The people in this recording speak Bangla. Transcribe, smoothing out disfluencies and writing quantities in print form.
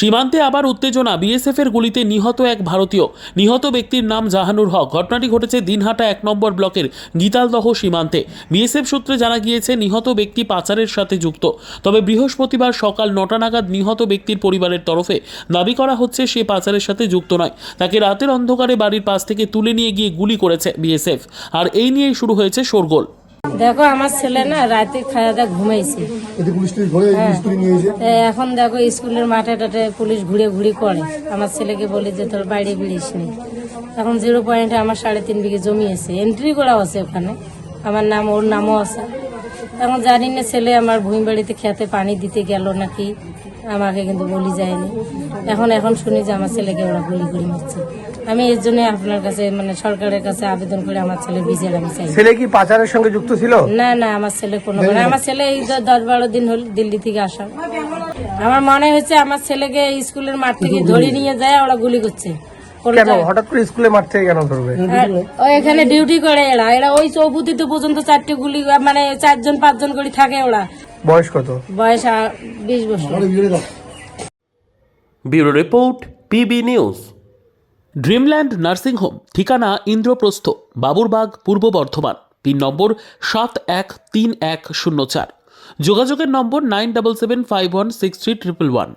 সীমান্তে আবার উত্তেজনা। বিএসএফের গুলিতে নিহত এক ভারতীয়। নিহত ব্যক্তির নাম জাহানুর হক। ঘটনাটি ঘটেছে দিনহাটা 1 নম্বর ব্লকের গীতালদহ সীমান্তে। বিএসএফ সূত্রে জানা গিয়েছে নিহত ব্যক্তি পাচারের সাথে যুক্ত। তবে বৃহস্পতিবার সকাল 9টা নাগাদ নিহত ব্যক্তির পরিবারের তরফে দাবি করা হচ্ছে সে পাচারের সাথে যুক্ত নয়। তাকে রাতের অন্ধকারে বাড়ির পাশ থেকে তুলে নিয়ে গিয়ে গুলি করেছে বিএসএফ। আর এই নিয়েই শুরু হয়েছে শোরগোল। দেখো আমার ছেলে না রাতে খাওয়া দাওয়া ঘুমাইছে। এখন দেখো স্কুলের মাঠে টাটে পুলিশ ঘুরে ঘুরে করে। আমার ছেলেকে বলি যে তোর বাইরে বেরিস নি। এখন 0 পয়েন্টে আমার 3.5 বিঘে জমি আছে, এন্ট্রি করা আছে ওখানে, আমার নাম ওর নামও আছে। এখন জানি না ছেলে আমার ভূমি বাড়িতে খেতে পানি দিতে গেল নাকি, আমাকে কিন্তু বলি যায়নি। এখন শুনি যে আমার ছেলেকে ওরা গুলি করে মারছে। আমি এর জন্য আপনার কাছে মানে সরকারের কাছে আবেদন করে আমার ছেলে বিচার আমি চাই। ছেলে কি পাচারের সঙ্গে যুক্ত ছিল? না না, আমার ছেলে কোনো, আমার ছেলে এই 10-12 দিন হল দিল্লি থেকে আসা। আমার মনে হচ্ছে আমার ছেলেকে স্কুলের মাঠ থেকে ধরে নিয়ে যায় ওরা গুলি করছে। কেন হঠাৎ করে স্কুলের মাঠ থেকে কেন ধরবে? এখানে ডিউটি করে এরা ওই চৌপতিতে পর্যন্ত 4টে গুলি, মানে 4-5 জন করে থাকে ওরা। বয়স কত? বয়স 20 বছর। Bureau report, PB news. Dreamland nursing home, ঠিকানা ইন্দ্রপ্রস্থ, বাবুরবাগ, পূর্ব বর্ধমান। পিন নম্বর 713104। যোগাযোগের নম্বর 9775163111।